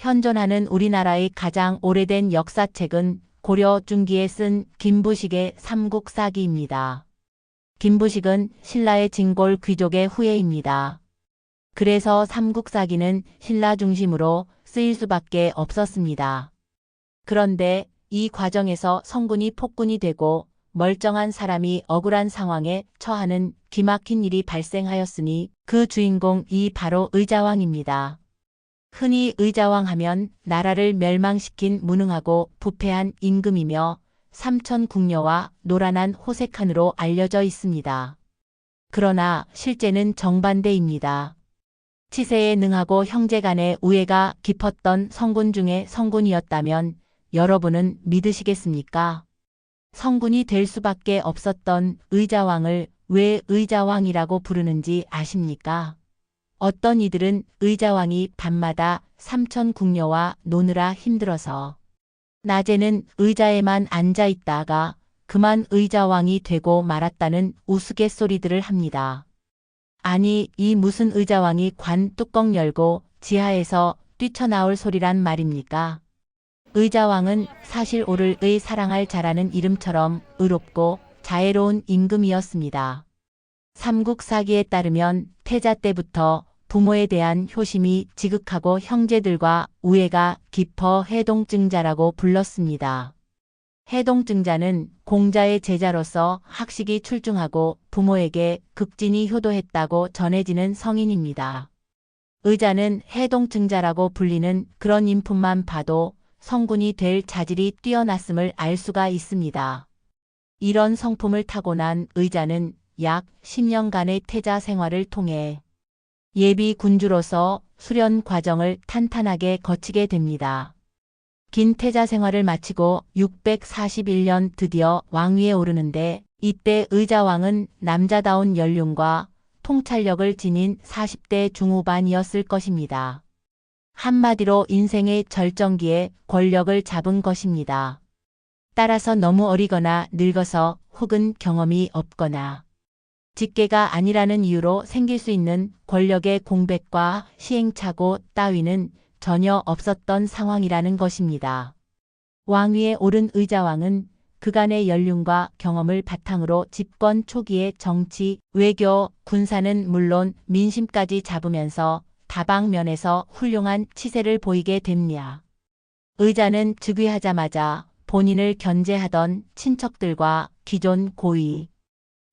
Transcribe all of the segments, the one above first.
현존하는 우리나라의 가장 오래된 역사책은 고려 중기에 쓴 김부식의 삼국사기입니다. 김부식은 신라의 진골 귀족의 후예입니다. 그래서 삼국사기는 신라 중심으로 쓰일 수밖에 없었습니다. 그런데 이 과정에서 성군이 폭군이 되고 멀쩡한 사람이 억울한 상황에 처하는 기막힌 일이 발생하였으니 그 주인공이 바로 의자왕입니다. 흔히 의자왕 하면 나라를 멸망시킨 무능하고 부패한 임금이며 삼천궁녀와 노란한 호색한으로 알려져 있습니다. 그러나 실제는 정반대입니다. 치세에 능하고 형제간의 우애가 깊었던 성군 중에 성군이었다면 여러분은 믿으시겠습니까? 성군이 될 수밖에 없었던 의자왕을 왜 의자왕이라고 부르는지 아십니까? 어떤 이들은 의자왕이 밤마다 삼천궁녀와 노느라 힘들어서 낮에는 의자에만 앉아 있다가 그만 의자왕이 되고 말았다는 우스갯소리들을 합니다. 아니, 이 무슨 의자왕이 관 뚜껑 열고 지하에서 뛰쳐나올 소리란 말입니까? 의자왕은 사실 오를의 사랑할 자라는 이름처럼 의롭고 자애로운 임금이었습니다. 삼국사기에 따르면 태자 때부터 부모에 대한 효심이 지극하고 형제들과 우애가 깊어 해동증자라고 불렀습니다. 해동증자는 공자의 제자로서 학식이 출중하고 부모에게 극진히 효도했다고 전해지는 성인입니다. 의자는 해동증자라고 불리는 그런 인품만 봐도 성군이 될 자질이 뛰어났음을 알 수가 있습니다. 이런 성품을 타고난 의자는 약 10년간의 태자 생활을 통해 예비 군주로서 수련 과정을 탄탄하게 거치게 됩니다. 긴 태자 생활을 마치고 641년 드디어 왕위에 오르는데 이때 의자왕은 남자다운 연륜과 통찰력을 지닌 40대 중후반이었을 것입니다. 한마디로 인생의 절정기에 권력을 잡은 것입니다. 따라서 너무 어리거나 늙어서 혹은 경험이 없거나 직계가 아니라는 이유로 생길 수 있는 권력의 공백과 시행착오 따위는 전혀 없었던 상황이라는 것입니다. 왕위에 오른 의자왕은 그간의 연륜과 경험을 바탕으로 집권 초기의 정치, 외교, 군사는 물론 민심까지 잡으면서 다방면에서 훌륭한 치세를 보이게 됩니다. 의자는 즉위하자마자 본인을 견제하던 친척들과 기존 고위,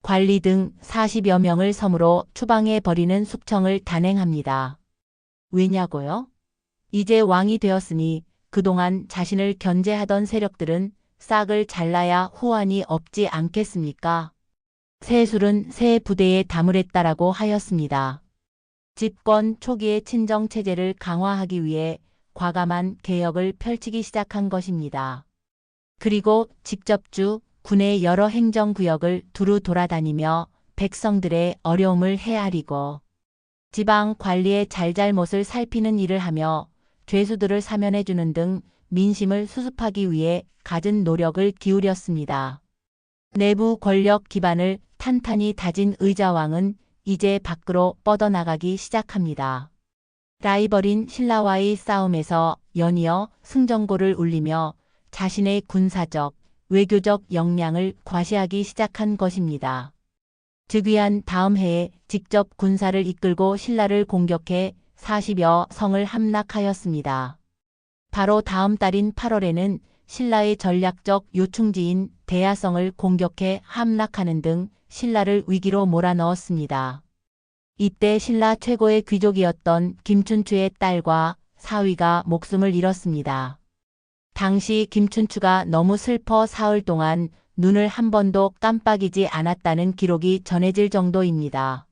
관리 등 40여 명을 섬으로 추방해 버리는 숙청을 단행합니다. 왜냐고요? 이제 왕이 되었으니 그동안 자신을 견제하던 세력들은 싹을 잘라야 후환이 없지 않겠습니까? 세술은 새 부대에 담으랬다라고 하였습니다. 집권 초기의 친정체제를 강화하기 위해 과감한 개혁을 펼치기 시작한 것입니다. 그리고 직접 군의 여러 행정구역을 두루 돌아다니며 백성들의 어려움을 헤아리고 지방 관리의 잘잘못을 살피는 일을 하며 죄수들을 사면해주는 등 민심을 수습하기 위해 갖은 노력을 기울였습니다. 내부 권력 기반을 탄탄히 다진 의자왕은 이제 밖으로 뻗어나가기 시작합니다. 라이벌인 신라와의 싸움에서 연이어 승전고를 울리며 자신의 군사적, 외교적 역량을 과시하기 시작한 것입니다. 즉위한 다음 해에 직접 군사를 이끌고 신라를 공격해 40여 성을 함락하였습니다. 바로 다음 달인 8월에는 신라의 전략적 요충지인 대야성을 공격해 함락하는 등 신라를 위기로 몰아넣었습니다. 이때 신라 최고의 귀족이었던 김춘추의 딸과 사위가 목숨을 잃었습니다. 당시 김춘추가 너무 슬퍼 사흘 동안 눈을 한 번도 깜빡이지 않았다는 기록이 전해질 정도입니다.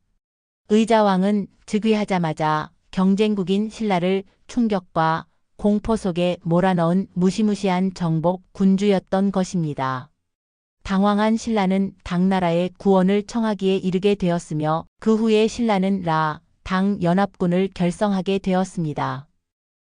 의자왕은 즉위하자마자 경쟁국인 신라를 충격과 공포 속에 몰아넣은 무시무시한 정복 군주였던 것입니다. 당황한 신라는 당나라의 구원을 청하기에 이르게 되었으며 그 후에 신라는 당 연합군을 결성하게 되었습니다.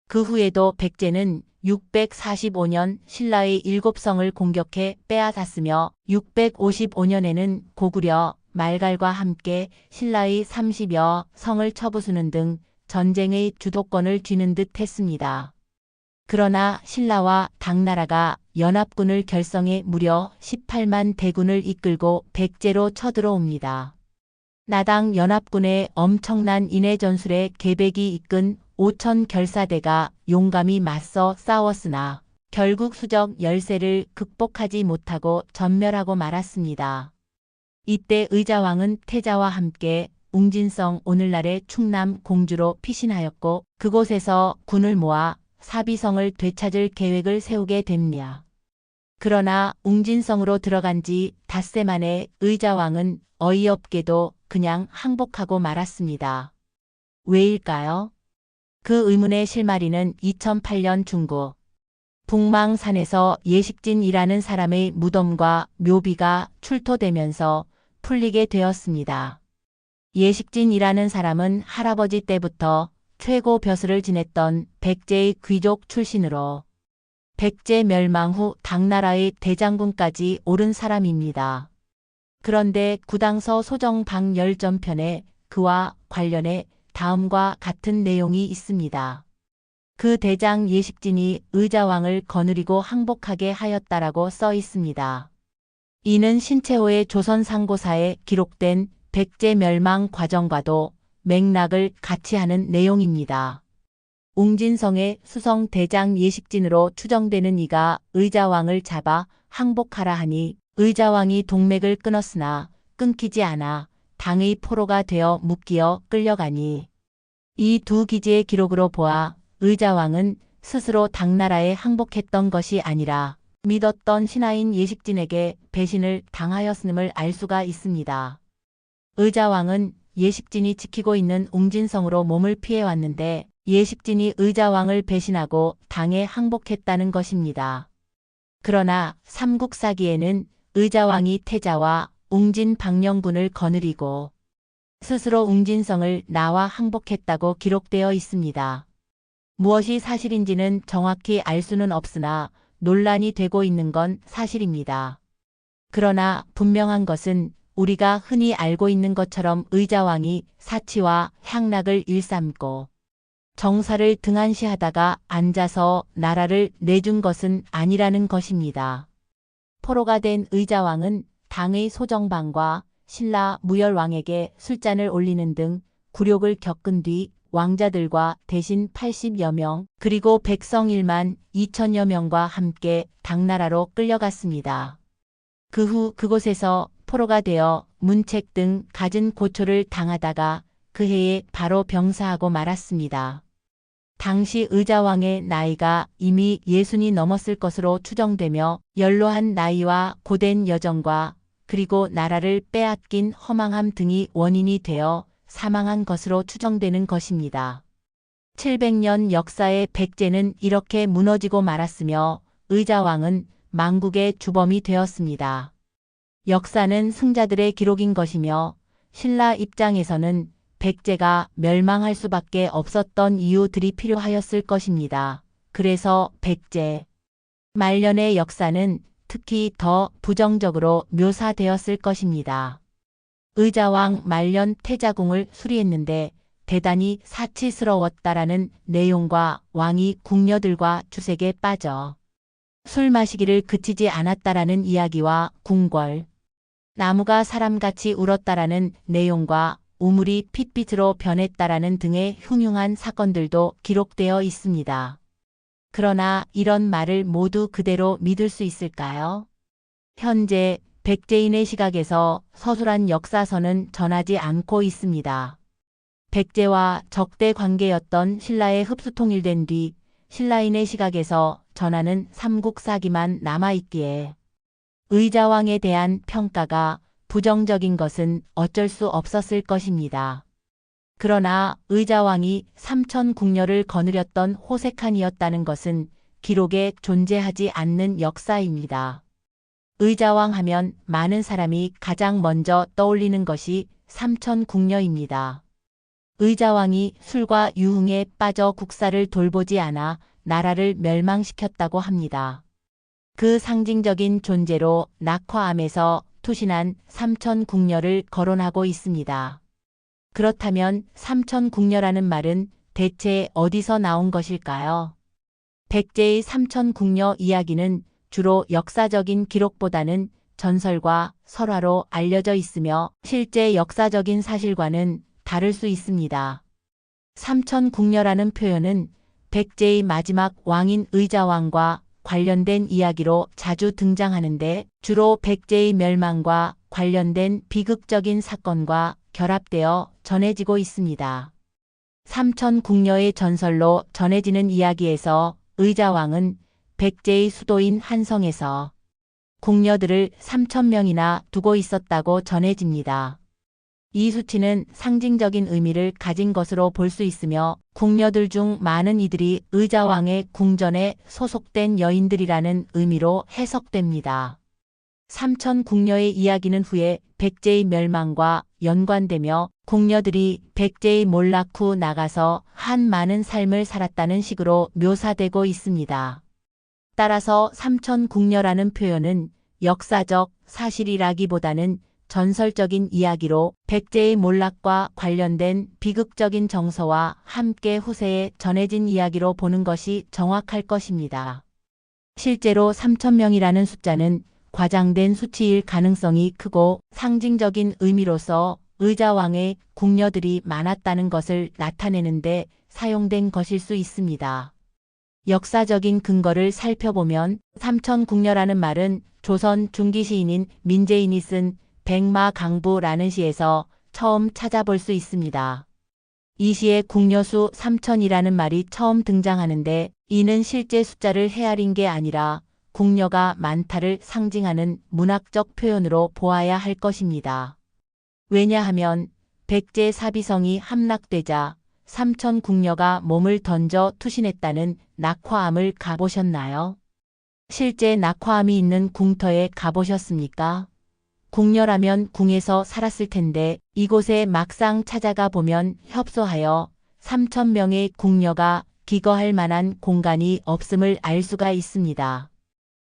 그 후에도 백제는 645년 신라의 7성을 공격해 빼앗았으며 655년에는 고구려, 말갈과 함께 신라의 30여 성을 쳐부수는 등 전쟁의 주도권을 쥐는 듯 했습니다. 그러나 신라와 당나라가 연합군을 결성해 무려 18만 대군을 이끌고 백제로 쳐들어옵니다. 나당 연합군의 엄청난 인해 전술에 계백이 이끈 5천 결사대가 용감히 맞서 싸웠으나 결국 수적 열세를 극복하지 못하고 전멸하고 말았습니다. 이때 의자왕은 태자와 함께 웅진성, 오늘날의 충남 공주로 피신하였고 그곳에서 군을 모아 사비성을 되찾을 계획을 세우게 됩니다. 그러나 웅진성으로 들어간 지 닷새 만에 의자왕은 어이없게도 그냥 항복하고 말았습니다. 왜일까요? 그 의문의 실마리는 2008년 중국 북망산에서 예식진이라는 사람의 무덤과 묘비가 출토되면서 풀리게 되었습니다. 예식진이라는 사람은 할아버지 때부터 최고 벼슬을 지냈던 백제의 귀족 출신으로 백제 멸망 후 당나라의 대장군까지 오른 사람입니다. 그런데 구당서 소정방열전편에 그와 관련해 다음과 같은 내용이 있습니다. 그 대장 예식진이 의자왕을 거느리고 항복하게 하였다라고 써 있습니다. 이는 신채호의 조선상고사에 기록된 백제 멸망 과정과도 맥락을 같이 하는 내용입니다. 웅진성의 수성 대장 예식진으로 추정되는 이가 의자왕을 잡아 항복하라 하니 의자왕이 동맥을 끊었으나 끊기지 않아 당의 포로가 되어 묶이어 끌려가니 이 두 기지의 기록으로 보아 의자왕은 스스로 당나라에 항복했던 것이 아니라 믿었던 신하인 예식진에게 배신을 당하였음을 알 수가 있습니다. 의자왕은 예식진이 지키고 있는 웅진성으로 몸을 피해왔는데 예식진이 의자왕을 배신하고 당에 항복했다는 것입니다. 그러나 삼국사기에는 의자왕이 태자와 웅진 방령군을 거느리고 스스로 웅진성을 나와 항복했다고 기록되어 있습니다. 무엇이 사실인지는 정확히 알 수는 없으나 논란이 되고 있는 건 사실입니다. 그러나 분명한 것은 우리가 흔히 알고 있는 것처럼 의자왕이 사치와 향락을 일삼고 정사를 등한시하다가 앉아서 나라를 내준 것은 아니라는 것입니다. 포로가 된 의자왕은 당의 소정방과 신라 무열왕에게 술잔을 올리는 등 굴욕을 겪은 뒤 왕자들과 대신 80여 명 그리고 백성 1만 2천여 명과 함께 당나라로 끌려갔습니다. 그 후 그곳에서 포로가 되어 문책 등 갖은 고초를 당하다가 그 해에 바로 병사하고 말았습니다. 당시 의자왕의 나이가 이미 60이 넘었을 것으로 추정되며 연로한 나이와 고된 여정과 그리고 나라를 빼앗긴 허망함 등이 원인이 되어 사망한 것으로 추정되는 것입니다. 700년 역사의 백제는 이렇게 무너지고 말았으며 의자왕은 망국의 주범이 되었습니다. 역사는 승자들의 기록인 것이며 신라 입장에서는 백제가 멸망할 수밖에 없었던 이유들이 필요하였을 것입니다. 그래서 백제 말년의 역사는 특히 더 부정적으로 묘사되었을 것입니다. 의자왕 말년 태자궁을 수리했는데 대단히 사치스러웠다라는 내용과 왕이 궁녀들과 주색에 빠져 술 마시기를 그치지 않았다라는 이야기와 궁궐, 나무가 사람같이 울었다라는 내용과 우물이 핏빛으로 변했다라는 등의 흉흉한 사건들도 기록되어 있습니다. 그러나 이런 말을 모두 그대로 믿을 수 있을까요? 현재 백제인의 시각에서 서술한 역사서는 전하지 않고 있습니다. 백제와 적대 관계였던 신라의 흡수 통일된 뒤 신라인의 시각에서 전하는 삼국사기만 남아있기에 의자왕에 대한 평가가 부정적인 것은 어쩔 수 없었을 것입니다. 그러나 의자왕이 삼천궁녀를 거느렸던 호색한이었다는 것은 기록에 존재하지 않는 역사입니다. 의자왕 하면 많은 사람이 가장 먼저 떠올리는 것이 삼천궁녀입니다. 의자왕이 술과 유흥에 빠져 국사를 돌보지 않아 나라를 멸망시켰다고 합니다. 그 상징적인 존재로 낙화암에서 투신한 삼천궁녀를 거론하고 있습니다. 그렇다면 삼천궁녀라는 말은 대체 어디서 나온 것일까요? 백제의 삼천궁녀 이야기는 주로 역사적인 기록보다는 전설과 설화로 알려져 있으며 실제 역사적인 사실과는 다를 수 있습니다. 삼천궁녀라는 표현은 백제의 마지막 왕인 의자왕과 관련된 이야기로 자주 등장하는데 주로 백제의 멸망과 관련된 비극적인 사건과 결합되어 전해지고 있습니다. 삼천궁녀의 전설로 전해지는 이야기에서 의자왕은 백제의 수도인 한성에서 궁녀들을 3,000명이나 두고 있었다고 전해집니다. 이 수치는 상징적인 의미를 가진 것으로 볼 수 있으며 궁녀들 중 많은 이들이 의자왕의 궁전에 소속된 여인들이라는 의미로 해석됩니다. 삼천궁녀의 이야기는 후에 백제의 멸망과 연관되며 궁녀들이 백제의 몰락 후 나가서 한 많은 삶을 살았다는 식으로 묘사되고 있습니다. 따라서 삼천궁녀라는 표현은 역사적 사실이라기보다는 전설적인 이야기로 백제의 몰락과 관련된 비극적인 정서와 함께 후세에 전해진 이야기로 보는 것이 정확할 것입니다. 실제로 3,000명이라는 숫자는 과장된 수치일 가능성이 크고 상징적인 의미로서 의자왕의 궁녀들이 많았다는 것을 나타내는데 사용된 것일 수 있습니다. 역사적인 근거를 살펴보면 삼천궁녀라는 말은 조선 중기 시인인 민재인이 쓴 백마강부라는 시에서 처음 찾아볼 수 있습니다. 이 시에 궁녀수 3천이라는 말이 처음 등장하는데 이는 실제 숫자를 헤아린 게 아니라 궁녀가 많다를 상징하는 문학적 표현으로 보아야 할 것입니다. 왜냐하면 백제 사비성이 함락되자 삼천궁녀가 몸을 던져 투신했다는 낙화암을 가보셨나요? 실제 낙화암이 있는 궁터에 가보셨습니까? 궁녀라면 궁에서 살았을 텐데 이곳에 막상 찾아가 보면 협소하여 3,000명의 궁녀가 기거할 만한 공간이 없음을 알 수가 있습니다.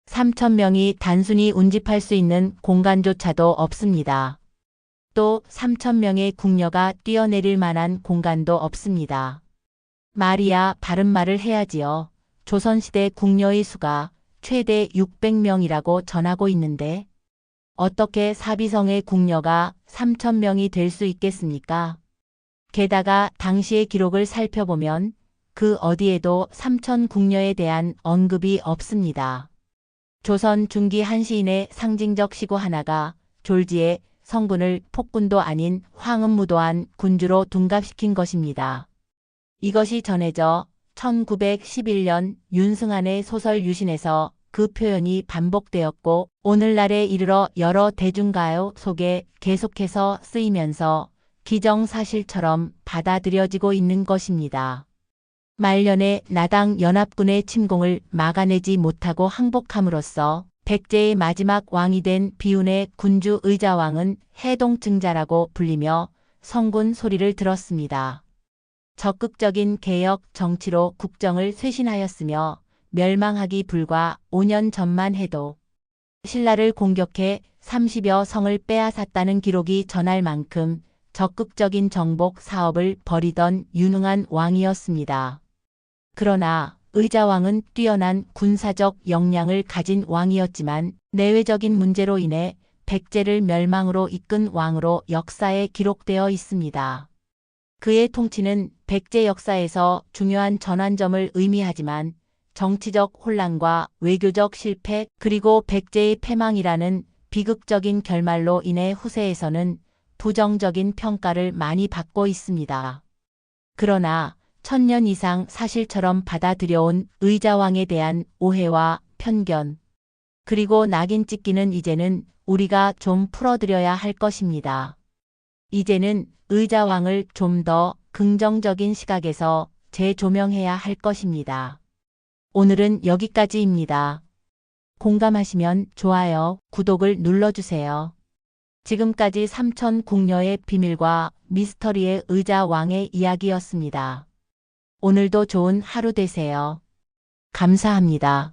3,000명이 단순히 운집할 수 있는 공간조차도 없습니다. 또 3,000명의 궁녀가 뛰어내릴 만한 공간도 없습니다. 말이야 바른 말을 해야지요. 조선시대 궁녀의 수가 최대 600명이라고 전하고 있는데 어떻게 사비성의 궁녀가 3,000명이 될 수 있겠습니까? 게다가 당시의 기록을 살펴보면 그 어디에도 삼천궁녀에 대한 언급이 없습니다. 조선 중기 한 시인의 상징적 시구 하나가 졸지에 성군을 폭군도 아닌 황음무도한 군주로 둔갑시킨 것입니다. 이것이 전해져 1911년 윤승환의 소설 유신에서 그 표현이 반복되었고 오늘날에 이르러 여러 대중가요 속에 계속해서 쓰이면서 기정사실처럼 받아들여지고 있는 것입니다. 말년에 나당 연합군의 침공을 막아내지 못하고 항복함으로써 백제의 마지막 왕이 된 비운의 군주 의자왕은 해동증자라고 불리며 성군 소리를 들었습니다. 적극적인 개혁 정치로 국정을 쇄신하였으며 멸망하기 불과 5년 전만 해도 신라를 공격해 30여 성을 빼앗았다는 기록이 전할 만큼 적극적인 정복 사업을 벌이던 유능한 왕이었습니다. 그러나 의자왕은 뛰어난 군사적 역량을 가진 왕이었지만 내외적인 문제로 인해 백제를 멸망으로 이끈 왕으로 역사에 기록되어 있습니다. 그의 통치는 백제 역사에서 중요한 전환점을 의미하지만 정치적 혼란과 외교적 실패 그리고 백제의 패망이라는 비극적인 결말로 인해 후세에서는 부정적인 평가를 많이 받고 있습니다. 그러나 1000년 이상 사실처럼 받아들여온 의자왕에 대한 오해와 편견 그리고 낙인 찍기는 이제는 우리가 좀 풀어드려야 할 것입니다. 이제는 의자왕을 좀 더 긍정적인 시각에서 재조명해야 할 것입니다. 오늘은 여기까지입니다. 공감하시면 좋아요, 구독을 눌러주세요. 지금까지 삼천궁녀의 비밀과 미스터리의 의자왕의 이야기였습니다. 오늘도 좋은 하루 되세요. 감사합니다.